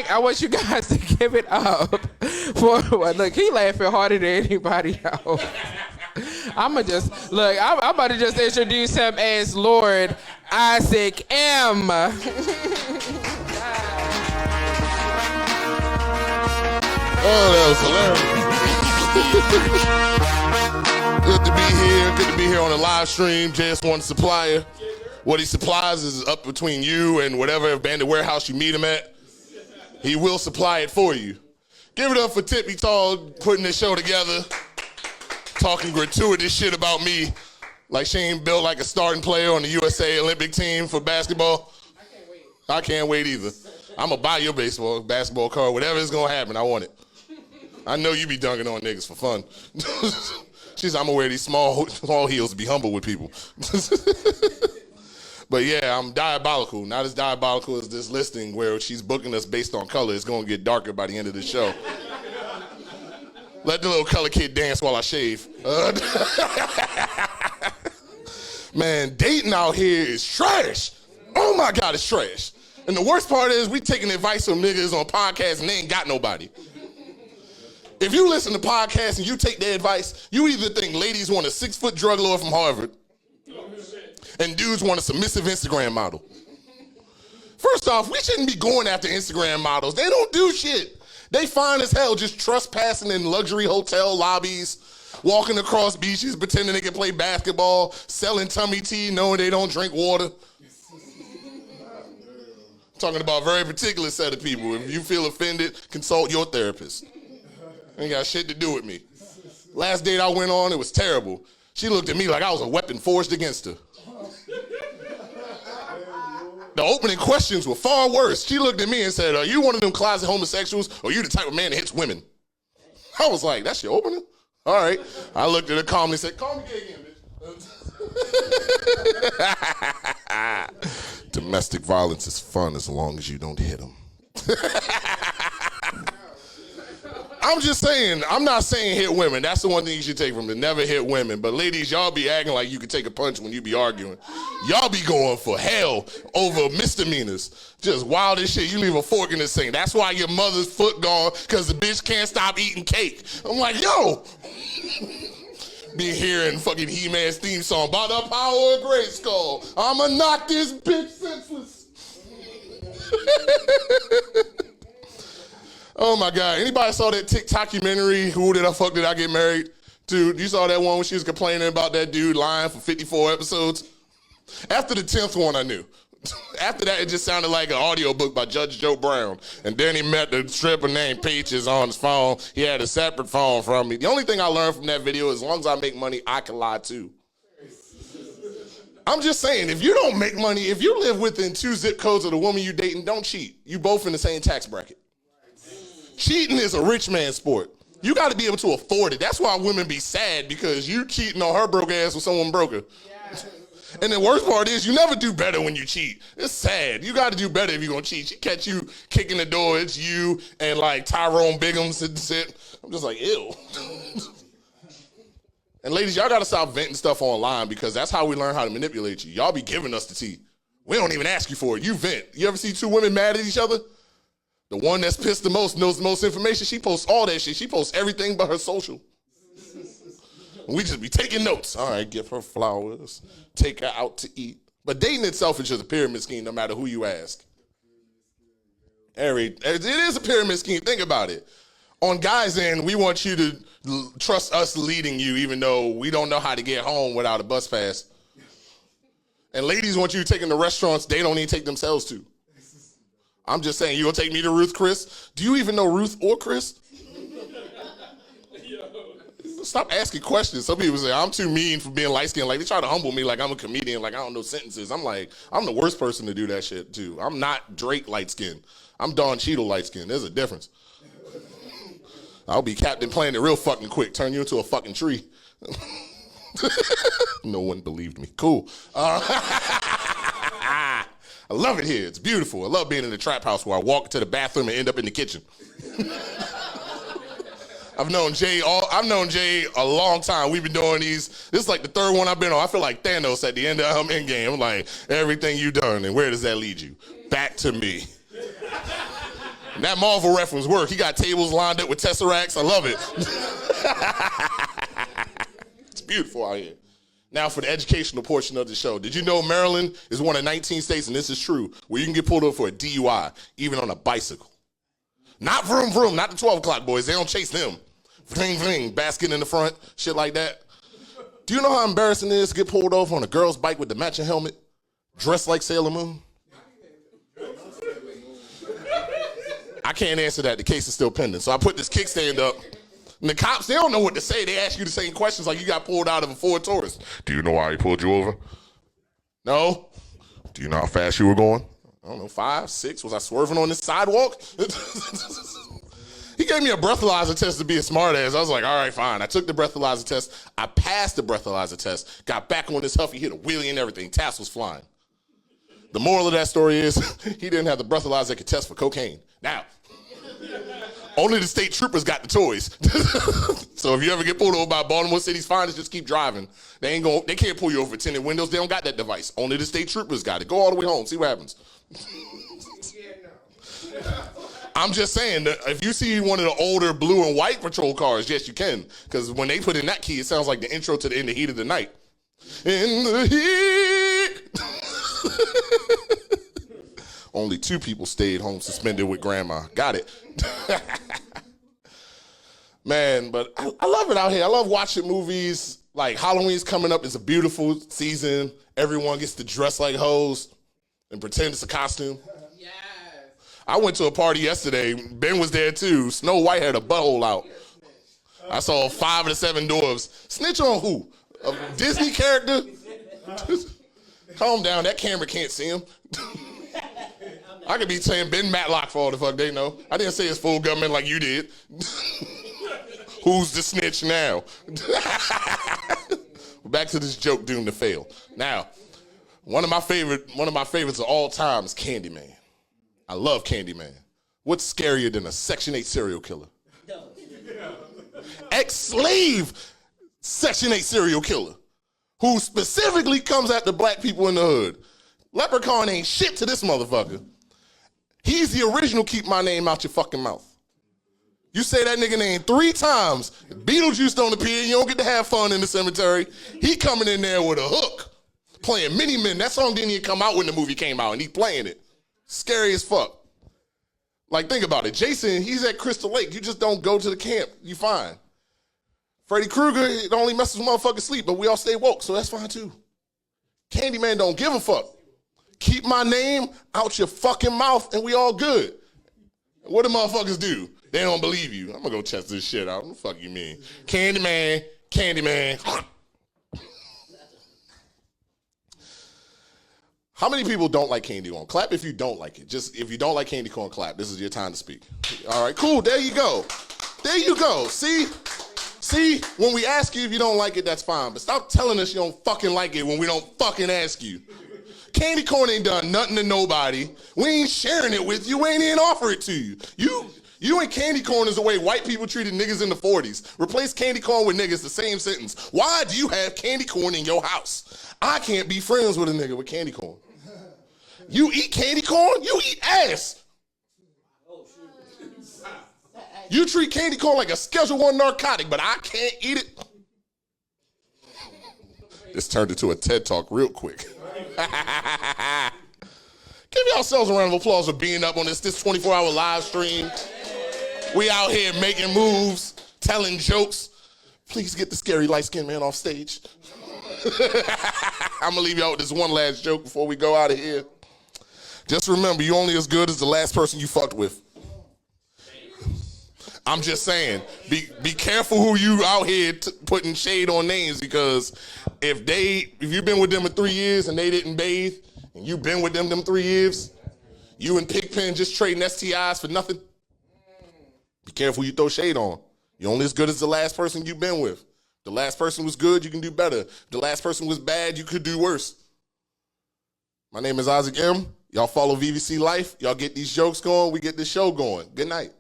I want you guys to give it up for, look, he laughing harder than anybody else. I'm about to just introduce him as Lord Isaac M. Oh, that was hilarious. Good to be here. Good to be here on the live stream. JS1 Supplier. What he supplies is up between you and whatever abandoned warehouse you meet him at. He will supply it for you. Give it up for Tippy Tall putting this show together. Talking gratuitous shit about me. Like she ain't built like a starting player on the USA Olympic team for basketball. I can't wait either. I'm going to buy your basketball card. Whatever is going to happen, I want it. I know you be dunking on niggas for fun. She's, I'm going to wear these small heels to be humble with people. But yeah, I'm diabolical. Not as diabolical as this listing where she's booking us based on color. It's going to get darker by the end of the show. Let the little color kid dance while I shave. Man, dating out here is trash. Oh my God, it's trash. And the worst part is we taking advice from niggas on podcasts and they ain't got nobody. If you listen to podcasts and you take their advice, you either think ladies want a 6-foot drug lord from Harvard and dudes want a submissive Instagram model. First off, we shouldn't be going after Instagram models. They don't do shit. They fine as hell just trespassing in luxury hotel lobbies, walking across beaches, pretending they can play basketball, selling tummy tea, knowing they don't drink water. Talking about a very particular set of people. If you feel offended, consult your therapist. Ain't got shit to do with me. Last date I went on, it was terrible. She looked at me like I was a weapon forged against her. The opening questions were far worse. She looked at me and said, are you one of them closet homosexuals or you the type of man that hits women? I was like, that's your opening? All right. I looked at her calmly and said, call me gay again, bitch. Domestic violence is fun as long as you don't hit them. I'm just saying, I'm not saying hit women. That's the one thing you should take from it. Never hit women. But ladies, y'all be acting like you can take a punch when you be arguing. Y'all be going for hell over misdemeanors. Just wild as shit. You leave a fork in the sink. That's why your mother's foot gone, because the bitch can't stop eating cake. I'm like, yo. Be hearing fucking He-Man's theme song, by the power of Grayskull, I'ma knock this bitch senseless. Oh my God, anybody saw that TikTocumentary, Who the Fuck Did I Get Married to? You saw that one when she was complaining about that dude lying for 54 episodes? After the 10th one, I knew. After that, it just sounded like an audiobook by Judge Joe Brown. And then he met the stripper named Peaches on his phone. He had a separate phone from me. The only thing I learned from that video is as long as I make money, I can lie too. I'm just saying, if you don't make money, if you live within 2 zip codes of the woman you dating, don't cheat. You both in the same tax bracket. Cheating is a rich man's sport. You got to be able to afford it. That's why women be sad, because you cheating on her broke ass with someone broker. Yes. And the worst part is you never do better when you cheat. It's sad. You got to do better if you're going to cheat. She catch you kicking the door. It's you and like Tyrone Biggums and shit. I'm just like, ew. And ladies, y'all got to stop venting stuff online, because that's how we learn how to manipulate you. Y'all be giving us the tea. We don't even ask you for it. You vent. You ever see 2 women mad at each other? The one that's pissed the most knows the most information. She posts all that shit. She posts everything but her social. And we just be taking notes. All right, give her flowers. Take her out to eat. But dating itself is just a pyramid scheme no matter who you ask. It is a pyramid scheme. Think about it. On guys' end, we want you to trust us leading you even though we don't know how to get home without a bus pass. And ladies want you to take them to restaurants they don't even take themselves to. I'm just saying, you gonna take me to Ruth Chris? Do you even know Ruth or Chris? Stop asking questions. Some people say, I'm too mean for being light-skinned. Like, they try to humble me like I'm a comedian, like I don't know sentences. I'm like, I'm the worst person to do that shit, too. I'm not Drake light-skinned. I'm Don Cheadle light-skinned. There's a difference. I'll be Captain Planet real fucking quick. Turn you into a fucking tree. No one believed me. Cool. I love it here. It's beautiful. I love being in the trap house where I walk to the bathroom and end up in the kitchen. I've known Jay a long time. We've been doing these. This is like the 3rd one I've been on. I feel like Thanos at the end of Endgame. I'm like, everything you done, and where does that lead you? Back to me. And that Marvel reference work. He got tables lined up with Tesseracts. I love it. It's beautiful out here. Now for the educational portion of the show. Did you know Maryland is one of 19 states, and this is true, where you can get pulled over for a DUI, even on a bicycle? Not vroom vroom, not the 12 o'clock boys. They don't chase them. Vling vling, basket in the front, shit like that. Do you know how embarrassing it is to get pulled over on a girl's bike with the matching helmet, dressed like Sailor Moon? I can't answer that. The case is still pending. So I put this kickstand up. And the cops, they don't know what to say. They ask you the same questions like you got pulled out of a Ford Taurus. Do you know why he pulled you over? No. Do you know how fast you were going? I don't know, 5, 6. Was I swerving on this sidewalk? He gave me a breathalyzer test to be a smartass. I was like, all right, fine. I took the breathalyzer test. I passed the breathalyzer test. Got back on this Huffy, hit a wheelie and everything. Tassels flying. The moral of that story is he didn't have the breathalyzer that could test for cocaine. Now, only the state troopers got the toys. So if you ever get pulled over by Baltimore City's finest, just keep driving. They can't pull you over tinted windows. They don't got that device. Only the state troopers got it. Go all the way home. See what happens. I'm just saying that if you see one of the older blue and white patrol cars, yes, you can. Because when they put in that key, it sounds like the intro to In the Heat of the Night. In the heat. Only 2 people stayed home suspended with grandma. Got it. Man, but I love it out here. I love watching movies. Like Halloween's coming up. It's a beautiful season. Everyone gets to dress like hoes and pretend it's a costume. Yes. I went to a party yesterday. Ben was there too. Snow White had a butthole out. I saw 5 of the 7 dwarves. Snitch on who? A Disney character? Calm down. That camera can't see him. I could be saying Ben Matlock for all the fuck they know. I didn't say it's full government like you did. Who's the snitch now? Back to this joke doomed to fail. Now, one of my favorites of all time is Candyman. I love Candyman. What's scarier than a Section 8 serial killer? Ex-slave Section 8 serial killer who specifically comes after black people in the hood. Leprechaun ain't shit to this motherfucker. He's the original keep my name out your fucking mouth. You say that nigga name 3 times, Beetlejuice don't appear, you don't get to have fun in the cemetery. He coming in there with a hook, playing Mini Men. That song didn't even come out when the movie came out, and he playing it. Scary as fuck. Like, think about it. Jason, he's at Crystal Lake. You just don't go to the camp. You fine. Freddy Krueger, it only messes with motherfuckers sleep, but we all stay woke, so that's fine too. Candyman don't give a fuck. Keep my name out your fucking mouth and we all good. What do motherfuckers do? They don't believe you. I'm gonna go test this shit out. What the fuck you mean? Candyman, Candyman. How many people don't like candy corn? Clap if you don't like it. Just if you don't like candy corn, clap. This is your time to speak. All right, cool. There you go. There you go. See, when we ask you if you don't like it, that's fine. But stop telling us you don't fucking like it when we don't fucking ask you. Candy corn ain't done nothing to nobody. We ain't sharing it with you. We ain't even offer it to you. You and candy corn is the way white people treated niggas in the 40s. Replace candy corn with niggas, the same sentence. Why do you have candy corn in your house? I can't be friends with a nigga with candy corn. You eat candy corn? You eat ass. You treat candy corn like a Schedule I narcotic, but I can't eat it. This turned into a TED Talk real quick. Give yourselves a round of applause for being up on this 24-hour live stream. We out here making moves, telling jokes. Please get the scary light-skinned man off stage. I'm gonna leave y'all with this one last joke before we go out of here. Just remember, you're only as good as the last person you fucked with. I'm just saying, be careful who you out here putting shade on names, because if you've been with them for 3 years and they didn't bathe, and you've been with them 3 years, you and Pigpen just trading STIs for nothing. Be careful who you throw shade on. You're only as good as the last person you've been with. The last person was good, you can do better. The last person was bad, you could do worse. My name is Isaac M. Y'all follow VVC Life. Y'all get these jokes going, we get this show going. Good night.